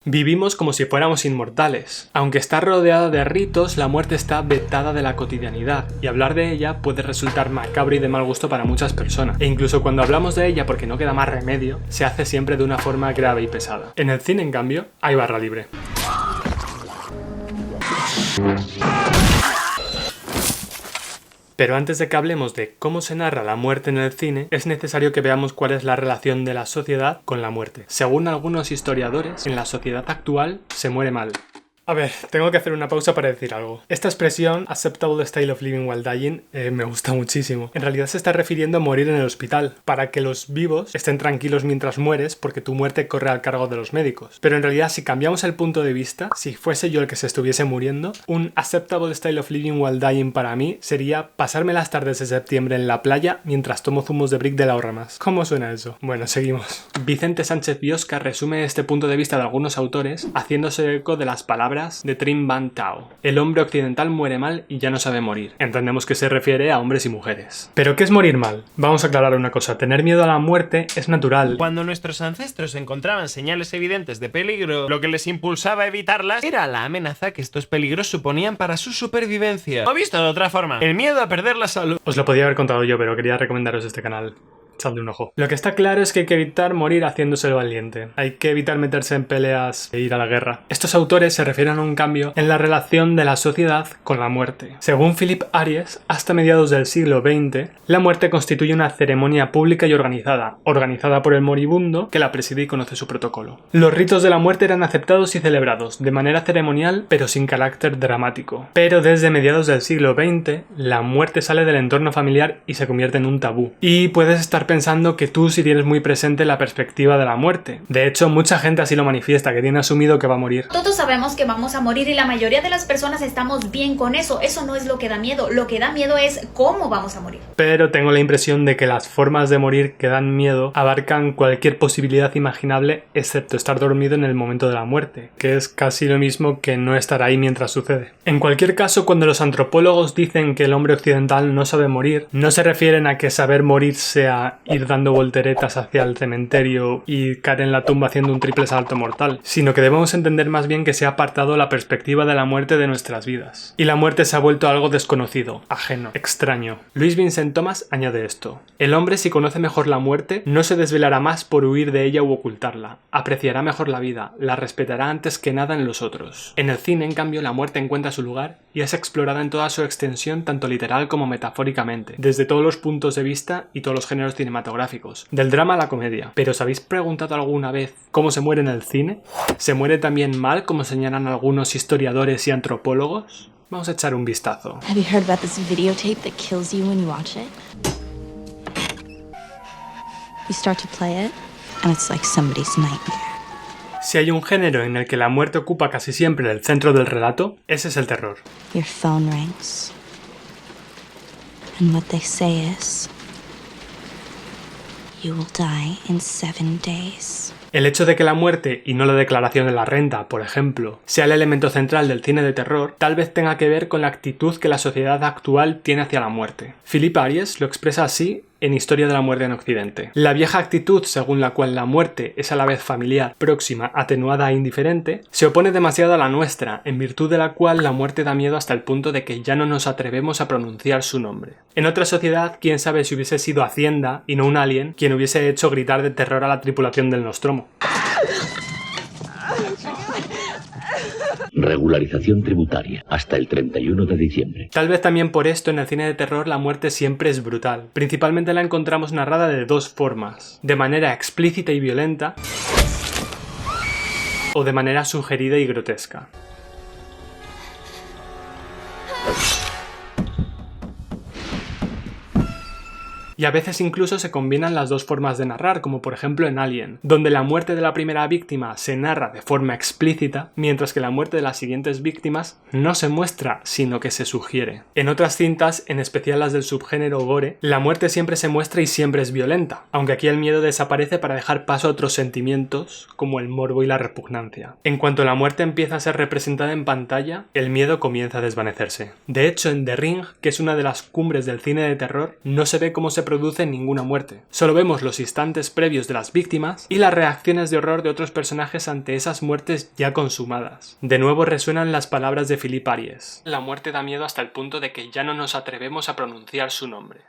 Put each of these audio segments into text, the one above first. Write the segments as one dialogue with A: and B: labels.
A: Vivimos como si fuéramos inmortales. Aunque está rodeada de ritos, la muerte está vetada de la cotidianidad, y hablar de ella puede resultar macabro y de mal gusto para muchas personas. E incluso cuando hablamos de ella porque no queda más remedio, se hace siempre de una forma grave y pesada. En el cine, en cambio, hay barra libre. Pero antes de que hablemos de cómo se narra la muerte en el cine, es necesario que veamos cuál es la relación de la sociedad con la muerte. Según algunos historiadores, en la sociedad actual se muere mal. A ver, tengo que hacer una pausa para decir algo. Esta expresión, acceptable style of living while dying, me gusta muchísimo. En realidad se está refiriendo a morir en el hospital, para que los vivos estén tranquilos mientras mueres porque tu muerte corre al cargo de los médicos. Pero en realidad, si cambiamos el punto de vista, si fuese yo el que se estuviese muriendo, un acceptable style of living while dying para mí sería pasarme las tardes de septiembre en la playa mientras tomo zumos de brick de la Ahorramás. ¿Cómo suena eso? Bueno, seguimos. Vicente Sánchez Biosca resume este punto de vista de algunos autores haciéndose eco de las palabras de Trinh Van Tau. El hombre occidental muere mal y ya no sabe morir. Entendemos que se refiere a hombres y mujeres. ¿Pero qué es morir mal? Vamos a aclarar una cosa. Tener miedo a la muerte es natural.
B: Cuando nuestros ancestros encontraban señales evidentes de peligro, lo que les impulsaba a evitarlas era la amenaza que estos peligros suponían para su supervivencia. O visto de otra forma, el miedo a perder la salud.
A: Os lo podía haber contado yo, pero quería recomendaros este canal. Echadle un ojo. Lo que está claro es que hay que evitar morir haciéndose el valiente. Hay que evitar meterse en peleas e ir a la guerra. Estos autores se refieren a un cambio en la relación de la sociedad con la muerte. Según Philip Aries, hasta mediados del siglo XX, la muerte constituye una ceremonia pública y organizada por el moribundo que la preside y conoce su protocolo. Los ritos de la muerte eran aceptados y celebrados de manera ceremonial pero sin carácter dramático. Pero desde mediados del siglo XX, la muerte sale del entorno familiar y se convierte en un tabú. Y puedes estar pensando que tú sí tienes muy presente la perspectiva de la muerte. De hecho, mucha gente así lo manifiesta, que tiene asumido que va a morir.
C: Todos sabemos que vamos a morir y la mayoría de las personas estamos bien con eso. Eso no es lo que da miedo. Lo que da miedo es cómo vamos a morir.
A: Pero tengo la impresión de que las formas de morir que dan miedo abarcan cualquier posibilidad imaginable excepto estar dormido en el momento de la muerte, que es casi lo mismo que no estar ahí mientras sucede. En cualquier caso, cuando los antropólogos dicen que el hombre occidental no sabe morir, no se refieren a que saber morir sea ir dando volteretas hacia el cementerio y caer en la tumba haciendo un triple salto mortal, sino que debemos entender más bien que se ha apartado la perspectiva de la muerte de nuestras vidas. Y la muerte se ha vuelto algo desconocido, ajeno, extraño. Louis Vincent Thomas añade esto: el hombre, si conoce mejor la muerte, no se desvelará más por huir de ella u ocultarla, apreciará mejor la vida, la respetará antes que nada en los otros. En el cine, en cambio, la muerte encuentra su lugar y es explorada en toda su extensión, tanto literal como metafóricamente, desde todos los puntos de vista y todos los géneros cinematográficos, del drama a la comedia. ¿Pero os habéis preguntado alguna vez cómo se muere en el cine? ¿Se muere también mal, como señalan algunos historiadores y antropólogos? Vamos a echar un vistazo.
D: Have you heard about this videotape that kills you when you watch it? You start to play it, and it's like somebody's nightmare.
A: Si hay un género en el que la muerte ocupa casi siempre el centro del relato, ese es el terror.
D: Your phone rings, and what they say is, you will die in 7 days.
A: El hecho de que la muerte, y no la declaración de la renta, por ejemplo, sea el elemento central del cine de terror, tal vez tenga que ver con la actitud que la sociedad actual tiene hacia la muerte. Philip Aries lo expresa así en Historia de la muerte en Occidente. La vieja actitud según la cual la muerte es a la vez familiar, próxima, atenuada e indiferente, se opone demasiado a la nuestra, en virtud de la cual la muerte da miedo hasta el punto de que ya no nos atrevemos a pronunciar su nombre. En otra sociedad, quién sabe si hubiese sido Hacienda, y no un alien, quien hubiese hecho gritar de terror a la tripulación del Nostromo.
E: Regularización tributaria hasta el 31 de diciembre.
A: Tal vez también por esto en el cine de terror la muerte siempre es brutal. Principalmente la encontramos narrada de dos formas: de manera explícita y violenta o de manera sugerida y grotesca. Y a veces incluso se combinan las dos formas de narrar, como por ejemplo en Alien, donde la muerte de la primera víctima se narra de forma explícita, mientras que la muerte de las siguientes víctimas no se muestra, sino que se sugiere. En otras cintas, en especial las del subgénero gore, la muerte siempre se muestra y siempre es violenta, aunque aquí el miedo desaparece para dejar paso a otros sentimientos, como el morbo y la repugnancia. En cuanto la muerte empieza a ser representada en pantalla, el miedo comienza a desvanecerse. De hecho, en The Ring, que es una de las cumbres del cine de terror, no se ve cómo se produce ninguna muerte. Solo vemos los instantes previos de las víctimas y las reacciones de horror de otros personajes ante esas muertes ya consumadas. De nuevo resuenan las palabras de Philippe Ariès. La muerte da miedo hasta el punto de que ya no nos atrevemos a pronunciar su nombre.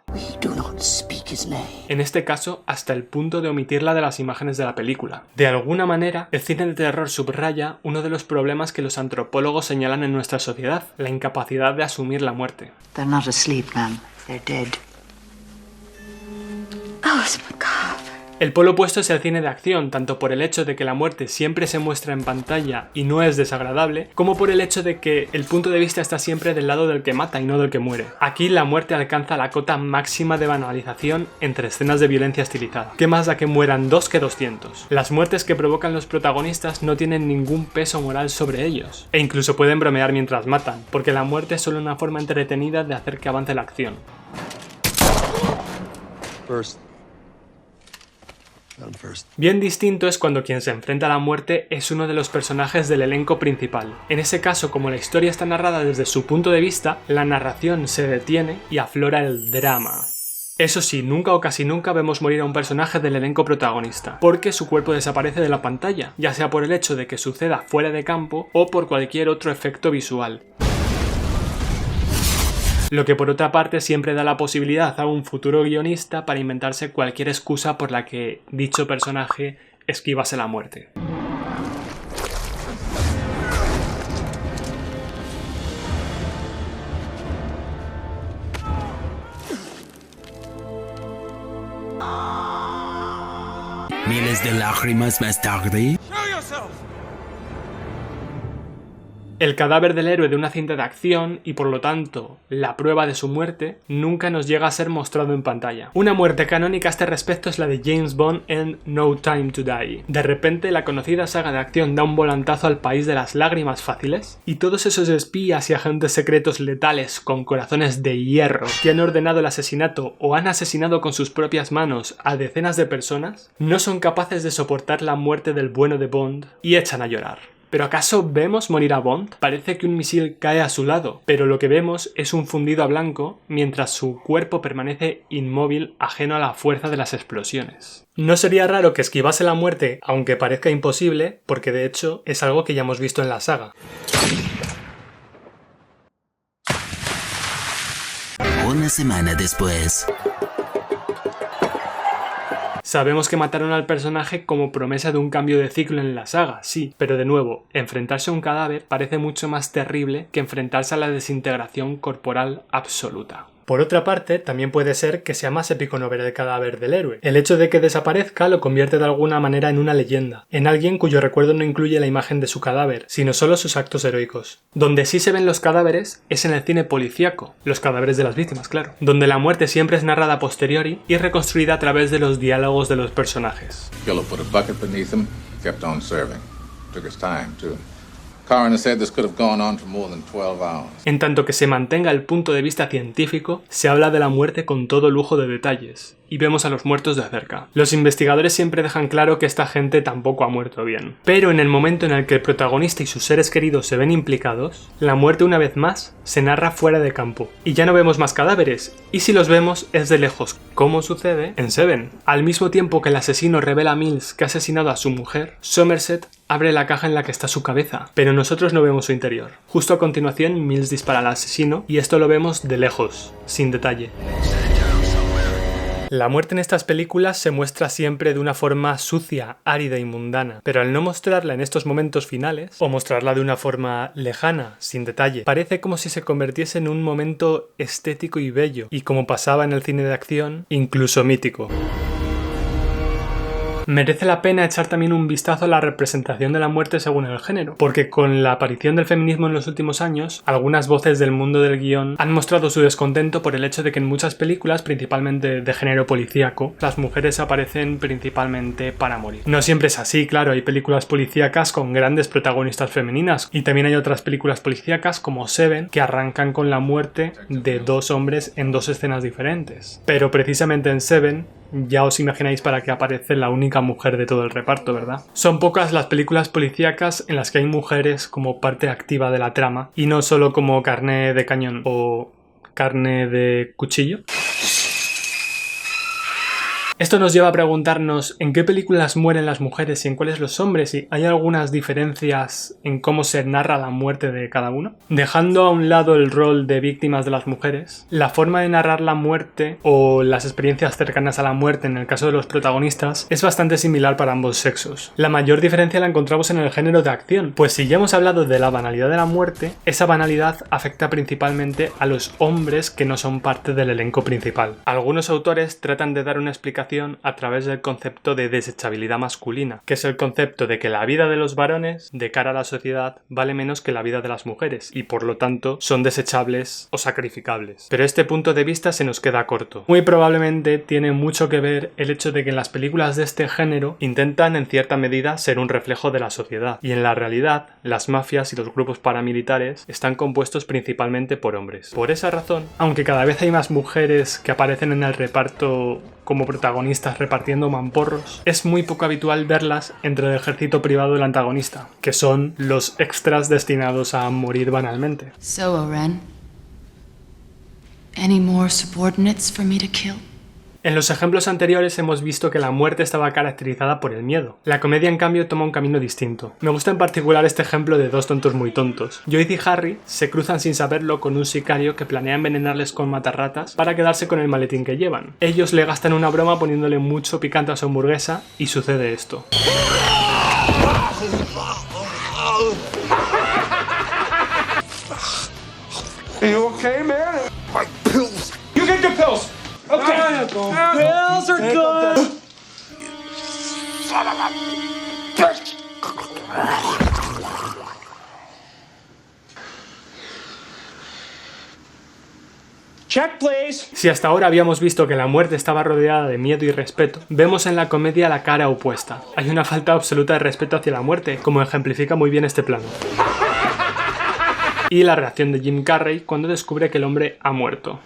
A: En este caso, hasta el punto de omitirla de las imágenes de la película. De alguna manera, el cine de terror subraya uno de los problemas que los antropólogos señalan en nuestra sociedad, la incapacidad de asumir la muerte.
D: They're not asleep, ma'am. They're dead. Oh, it's macabre.
A: El polo opuesto es el cine de acción, tanto por el hecho de que la muerte siempre se muestra en pantalla y no es desagradable, como por el hecho de que el punto de vista está siempre del lado del que mata y no del que muere. Aquí la muerte alcanza la cota máxima de banalización entre escenas de violencia estilizada. ¿Qué más da que mueran 2 que 200? Las muertes que provocan los protagonistas no tienen ningún peso moral sobre ellos, e incluso pueden bromear mientras matan, porque la muerte es solo una forma entretenida de hacer que avance la acción. Bien distinto es cuando quien se enfrenta a la muerte es uno de los personajes del elenco principal. En ese caso, como la historia está narrada desde su punto de vista, la narración se detiene y aflora el drama. Eso sí, nunca o casi nunca vemos morir a un personaje del elenco protagonista, porque su cuerpo desaparece de la pantalla, ya sea por el hecho de que suceda fuera de campo o por cualquier otro efecto visual. Lo que por otra parte siempre da la posibilidad a un futuro guionista para inventarse cualquier excusa por la que dicho personaje esquivase la muerte.
F: Miles de lágrimas más tarde.
A: El cadáver del héroe de una cinta de acción, y por lo tanto la prueba de su muerte, nunca nos llega a ser mostrado en pantalla. Una muerte canónica a este respecto es la de James Bond en No Time to Die. De repente la conocida saga de acción da un volantazo al país de las lágrimas fáciles, y todos esos espías y agentes secretos letales con corazones de hierro que han ordenado el asesinato o han asesinado con sus propias manos a decenas de personas, no son capaces de soportar la muerte del bueno de Bond y echan a llorar. ¿Pero acaso vemos morir a Bond? Parece que un misil cae a su lado, pero lo que vemos es un fundido a blanco mientras su cuerpo permanece inmóvil, ajeno a la fuerza de las explosiones. No sería raro que esquivase la muerte, aunque parezca imposible, porque de hecho es algo que ya hemos visto en la saga.
F: Una semana después.
A: Sabemos que mataron al personaje como promesa de un cambio de ciclo en la saga, sí, pero de nuevo, enfrentarse a un cadáver parece mucho más terrible que enfrentarse a la desintegración corporal absoluta. Por otra parte, también puede ser que sea más épico no ver el cadáver del héroe. El hecho de que desaparezca lo convierte de alguna manera en una leyenda, en alguien cuyo recuerdo no incluye la imagen de su cadáver, sino solo sus actos heroicos. Donde sí se ven los cadáveres es en el cine policíaco, los cadáveres de las víctimas, claro, donde la muerte siempre es narrada a posteriori y reconstruida a través de los diálogos de los personajes.
G: Killer put a bucket beneath him, kept on serving. Took his time, too. Coroner said this could have gone on for more than 12 hours.
A: En tanto que se mantenga el punto de vista científico, se habla de la muerte con todo lujo de detalles, y vemos a los muertos de cerca. Los investigadores siempre dejan claro que esta gente tampoco ha muerto bien. Pero en el momento en el que el protagonista y sus seres queridos se ven implicados, la muerte una vez más se narra fuera de campo, y ya no vemos más cadáveres, y si los vemos es de lejos, como sucede en Seven. Al mismo tiempo que el asesino revela a Mills que ha asesinado a su mujer, Somerset abre la caja en la que está su cabeza, pero nosotros no vemos su interior. Justo a continuación, Mills dispara al asesino y esto lo vemos de lejos, sin detalle. La muerte en estas películas se muestra siempre de una forma sucia, árida y mundana, pero al no mostrarla en estos momentos finales, o mostrarla de una forma lejana, sin detalle, parece como si se convirtiese en un momento estético y bello, y como pasaba en el cine de acción, incluso mítico. Merece la pena echar también un vistazo a la representación de la muerte según el género, porque con la aparición del feminismo en los últimos años, algunas voces del mundo del guión han mostrado su descontento por el hecho de que en muchas películas, principalmente de género policíaco, las mujeres aparecen principalmente para morir. No siempre es así, claro, hay películas policíacas con grandes protagonistas femeninas, y también hay otras películas policíacas como Seven, que arrancan con la muerte de 2 hombres en 2 escenas diferentes. Pero precisamente en Seven, ya os imagináis para qué aparece la única mujer de todo el reparto, ¿verdad? Son pocas las películas policíacas en las que hay mujeres como parte activa de la trama y no solo como carne de cañón o carne de cuchillo. Esto nos lleva a preguntarnos en qué películas mueren las mujeres y en cuáles los hombres, y hay algunas diferencias en cómo se narra la muerte de cada uno. Dejando a un lado el rol de víctimas de las mujeres, la forma de narrar la muerte o las experiencias cercanas a la muerte en el caso de los protagonistas es bastante similar para ambos sexos. La mayor diferencia la encontramos en el género de acción, pues si ya hemos hablado de la banalidad de la muerte, esa banalidad afecta principalmente a los hombres que no son parte del elenco principal. Algunos autores tratan de dar una explicación a través del concepto de desechabilidad masculina, que es el concepto de que la vida de los varones, de cara a la sociedad, vale menos que la vida de las mujeres, y por lo tanto son desechables o sacrificables. Pero este punto de vista se nos queda corto. Muy probablemente tiene mucho que ver el hecho de que en las películas de este género intentan en cierta medida ser un reflejo de la sociedad, y en la realidad las mafias y los grupos paramilitares están compuestos principalmente por hombres. Por esa razón, aunque cada vez hay más mujeres que aparecen en el reparto como protagonistas repartiendo mamporros, es muy poco habitual verlas entre el ejército privado del antagonista, que son los extras destinados a morir banalmente.
D: So, Oren, any more subordinates for me to kill?
A: En los ejemplos anteriores hemos visto que la muerte estaba caracterizada por el miedo. La comedia, en cambio, toma un camino distinto. Me gusta en particular este ejemplo de dos tontos muy tontos. Joyce y Harry se cruzan sin saberlo con un sicario que planea envenenarles con matarratas para quedarse con el maletín que llevan. Ellos le gastan una broma poniéndole mucho picante a su hamburguesa y sucede esto.
H: Are you okay, man? My pills. You get your pills. Okay. Pills are good. Son of a bitch. Check, please.
A: Si hasta ahora habíamos visto que la muerte estaba rodeada de miedo y respeto, vemos en la comedia la cara opuesta. Hay una falta absoluta de respeto hacia la muerte, como ejemplifica muy bien este plano. Y la reacción de Jim Carrey cuando descubre que el hombre ha muerto.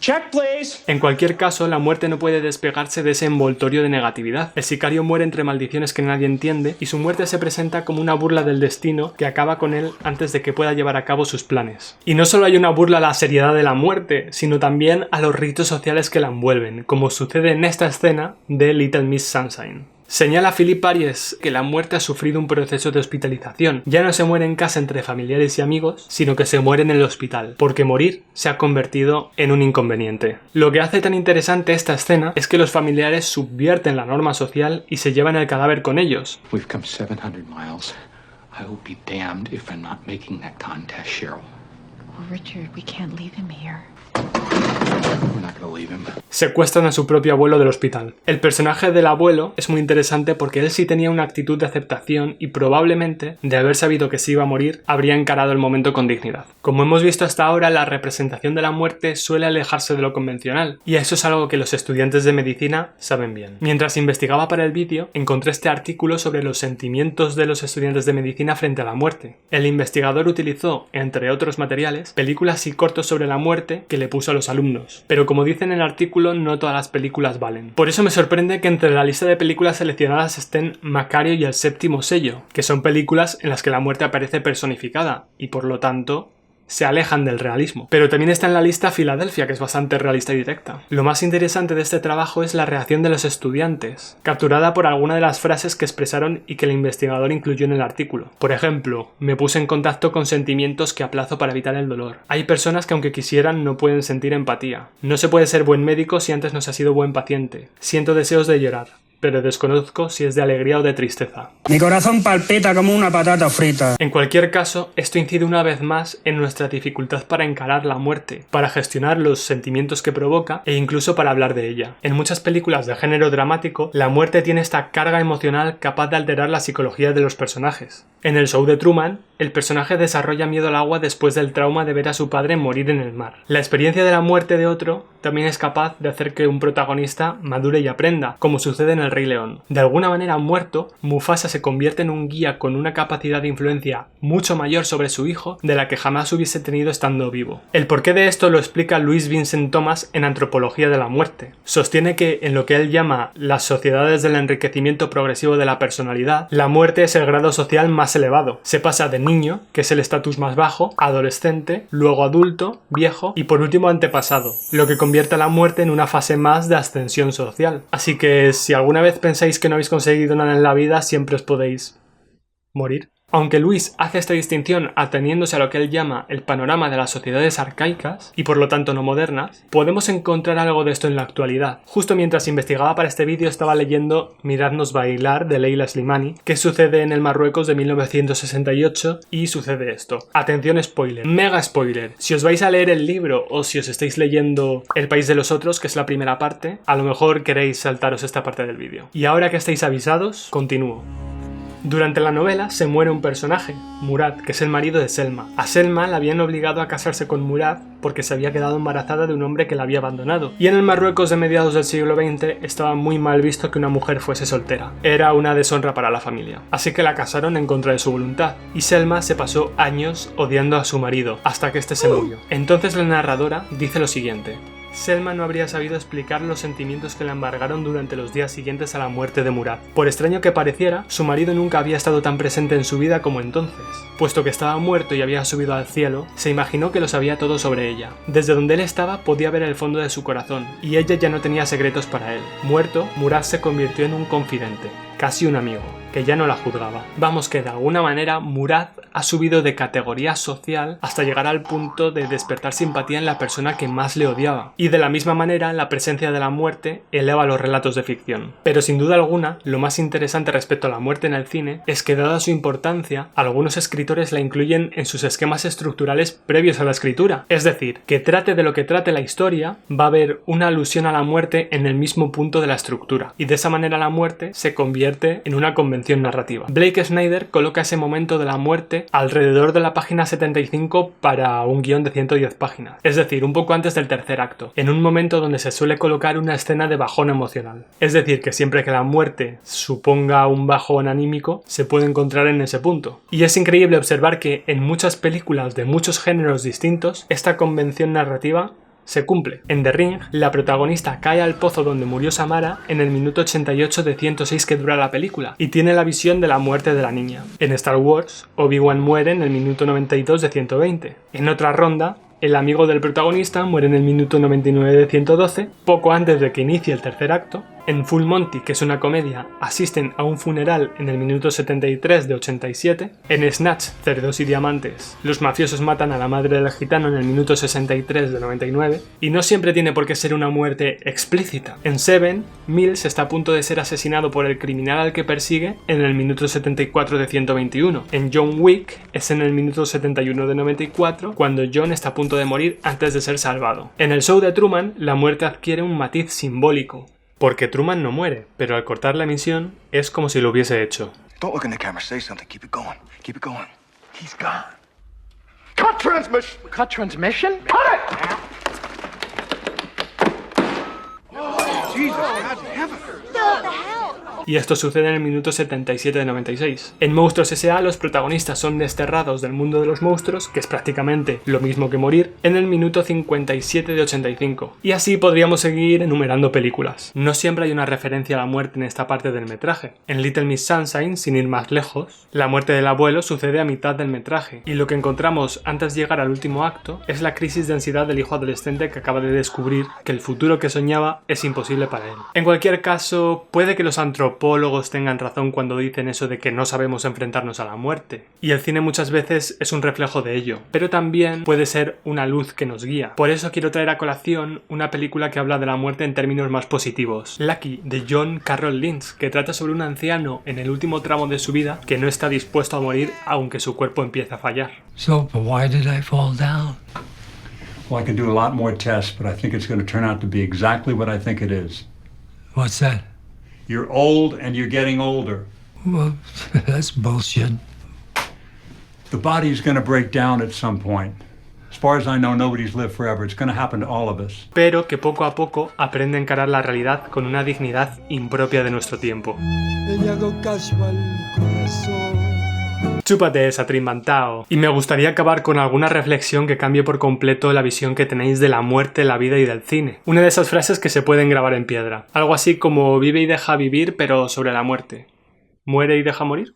H: Check, please.
A: En cualquier caso, la muerte no puede despegarse de ese envoltorio de negatividad. El sicario muere entre maldiciones que nadie entiende y su muerte se presenta como una burla del destino que acaba con él antes de que pueda llevar a cabo sus planes. Y no solo hay una burla a la seriedad de la muerte, sino también a los ritos sociales que la envuelven, como sucede en esta escena de Little Miss Sunshine. Señala Philip Aries que la muerte ha sufrido un proceso de hospitalización. Ya no se muere en casa entre familiares y amigos, sino que se muere en el hospital, porque morir se ha convertido en un inconveniente. Lo que hace tan interesante esta escena es que los familiares subvierten la norma social y se llevan el cadáver con ellos.
I: We've come 700 miles. I will be damned if I'm not making that contest, Cheryl.
J: Well, Richard, we can't leave him here.
A: Secuestran a su propio abuelo del hospital. El personaje del abuelo es muy interesante porque él sí tenía una actitud de aceptación y probablemente, de haber sabido que se iba a morir, habría encarado el momento con dignidad. Como hemos visto hasta ahora, la representación de la muerte suele alejarse de lo convencional, y eso es algo que los estudiantes de medicina saben bien. Mientras investigaba para el vídeo, encontré este artículo sobre los sentimientos de los estudiantes de medicina frente a la muerte. El investigador utilizó, entre otros materiales, películas y cortos sobre la muerte que le puso a los alumnos. Pero como dice en el artículo, no todas las películas valen. Por eso me sorprende que entre la lista de películas seleccionadas estén Macario y El séptimo sello, que son películas en las que la muerte aparece personificada, y por lo tanto se alejan del realismo. Pero también está en la lista Filadelfia, que es bastante realista y directa. Lo más interesante de este trabajo es la reacción de los estudiantes, capturada por alguna de las frases que expresaron y que el investigador incluyó en el artículo. Por ejemplo, me puse en contacto con sentimientos que aplazo para evitar el dolor. Hay personas que aunque quisieran no pueden sentir empatía. No se puede ser buen médico si antes no se ha sido buen paciente. Siento deseos de llorar, pero desconozco si es de alegría o de tristeza.
K: Mi corazón palpita como una patata frita.
A: En cualquier caso, esto incide una vez más en nuestra dificultad para encarar la muerte, para gestionar los sentimientos que provoca e incluso para hablar de ella. En muchas películas de género dramático, la muerte tiene esta carga emocional capaz de alterar la psicología de los personajes. En el show de Truman, el personaje desarrolla miedo al agua después del trauma de ver a su padre morir en el mar. La experiencia de la muerte de otro también es capaz de hacer que un protagonista madure y aprenda, como sucede en El Rey León. De alguna manera muerto, Mufasa se convierte en un guía con una capacidad de influencia mucho mayor sobre su hijo de la que jamás hubiese tenido estando vivo. El porqué de esto lo explica Louis Vincent Thomas en Antropología de la muerte. Sostiene que en lo que él llama las sociedades del enriquecimiento progresivo de la personalidad, la muerte es el grado social más más elevado. Se pasa de niño, que es el estatus más bajo, a adolescente, luego adulto, viejo y por último antepasado, lo que convierte a la muerte en una fase más de ascensión social. Así que si alguna vez pensáis que no habéis conseguido nada en la vida, siempre os podéis morir. Aunque Lewis hace esta distinción ateniéndose a lo que él llama el panorama de las sociedades arcaicas, y por lo tanto no modernas, podemos encontrar algo de esto en la actualidad. Justo mientras investigaba para este vídeo estaba leyendo Miradnos bailar de Leila Slimani, que sucede en el Marruecos de 1968, y sucede esto. Atención spoiler, mega spoiler. Si os vais a leer el libro o si os estáis leyendo El país de los otros, que es la primera parte, a lo mejor queréis saltaros esta parte del vídeo. Y ahora que estáis avisados, continúo. Durante la novela se muere un personaje, Murad, que es el marido de Selma. A Selma la habían obligado a casarse con Murad porque se había quedado embarazada de un hombre que la había abandonado. Y en el Marruecos de mediados del siglo XX estaba muy mal visto que una mujer fuese soltera. Era una deshonra para la familia. Así que la casaron en contra de su voluntad. Y Selma se pasó años odiando a su marido, hasta que este se murió. Entonces la narradora dice lo siguiente. Selma no habría sabido explicar los sentimientos que la embargaron durante los días siguientes a la muerte de Murad. Por extraño que pareciera, su marido nunca había estado tan presente en su vida como entonces. Puesto que estaba muerto y había subido al cielo, se imaginó que lo sabía todo sobre ella. Desde donde él estaba podía ver el fondo de su corazón, y ella ya no tenía secretos para él. Muerto, Murad se convirtió en un confidente, casi un amigo, que ya no la juzgaba. Vamos que de alguna manera Murad ha subido de categoría social hasta llegar al punto de despertar simpatía en la persona que más le odiaba. Y de la misma manera, la presencia de la muerte eleva los relatos de ficción. Pero sin duda alguna, lo más interesante respecto a la muerte en el cine es que dada su importancia, algunos escritores la incluyen en sus esquemas estructurales previos a la escritura. Es decir, que trate de lo que trate la historia, va a haber una alusión a la muerte en el mismo punto de la estructura. Y de esa manera la muerte se convierte en una convención narrativa. Blake Snyder coloca ese momento de la muerte alrededor de la página 75 para un guión de 110 páginas. Es decir, un poco antes del tercer acto, en un momento donde se suele colocar una escena de bajón emocional. Es decir, que siempre que la muerte suponga un bajón anímico, se puede encontrar en ese punto. Y es increíble observar que en muchas películas de muchos géneros distintos, esta convención narrativa se cumple. En The Ring, la protagonista cae al pozo donde murió Samara en el minuto 88 de 106 que dura la película, y tiene la visión de la muerte de la niña. En Star Wars, Obi-Wan muere en el minuto 92 de 120. En otra ronda, el amigo del protagonista muere en el minuto 99 de 112, poco antes de que inicie el tercer acto. En Full Monty, que es una comedia, asisten a un funeral en el minuto 73 de 87. En Snatch, Cerdos y Diamantes, los mafiosos matan a la madre del gitano en el minuto 63 de 99. Y no siempre tiene por qué ser una muerte explícita. En Seven, Mills está a punto de ser asesinado por el criminal al que persigue en el minuto 74 de 121. En John Wick, es en el minuto 71 de 94, cuando John está a punto de morir antes de ser salvado. En el show de Truman, la muerte adquiere un matiz simbólico. Porque Truman no muere, pero al cortar la emisión es como si lo hubiese hecho.
L: Don't look in the camera, say something, keep it going. Keep it going. He's gone. Cut transmission! Cut transmission? Cut it! Oh, Jesus, God heaven.
C: What the hell?
A: Y esto sucede en el minuto 77 de 96. En Monstruos S.A. los protagonistas son desterrados del mundo de los monstruos, que es prácticamente lo mismo que morir, en el minuto 57 de 85. Y así podríamos seguir enumerando películas. No siempre hay una referencia a la muerte en esta parte del metraje. En Little Miss Sunshine, sin ir más lejos, la muerte del abuelo sucede a mitad del metraje, y lo que encontramos antes de llegar al último acto es la crisis de ansiedad del hijo adolescente que acaba de descubrir que el futuro que soñaba es imposible para él. En cualquier caso, puede que los antropólogos tengan razón cuando dicen eso de que no sabemos enfrentarnos a la muerte, y el cine muchas veces es un reflejo de ello, pero también puede ser una luz que nos guía. Por eso quiero traer a colación una película que habla de la muerte en términos más positivos, Lucky, de John Carroll Lynch, que trata sobre un anciano en el último tramo de su vida que no está dispuesto a morir aunque su cuerpo empiece a fallar.
M: So, but why did I fall down?
N: Well, I can do a lot more tests, but I think it's going to turn out to be exactly what I think it is.
M: What's that?
N: You're old and you're getting older.
M: Well, that's bullshit.
N: The body's going to break down at some point. As far as I know, nobody's lived forever. It's going to happen to all of us.
A: Pero que poco a poco aprende a encarar la realidad con una dignidad impropia de nuestro tiempo. Chúpate esa, Trimbantao. Y me gustaría acabar con alguna reflexión que cambie por completo la visión que tenéis de la muerte, la vida y del cine. Una de esas frases que se pueden grabar en piedra. Algo así como vive y deja vivir, pero sobre la muerte. ¿Muere y deja morir?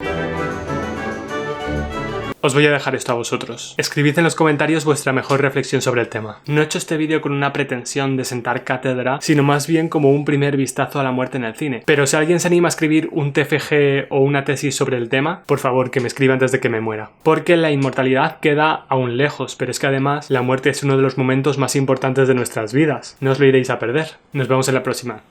A: Os voy a dejar esto a vosotros. Escribid en los comentarios vuestra mejor reflexión sobre el tema. No he hecho este vídeo con una pretensión de sentar cátedra, sino más bien como un primer vistazo a la muerte en el cine. Pero si alguien se anima a escribir un TFG o una tesis sobre el tema, por favor que me escriba antes de que me muera. Porque la inmortalidad queda aún lejos, pero es que además la muerte es uno de los momentos más importantes de nuestras vidas. No os lo iréis a perder. Nos vemos en la próxima.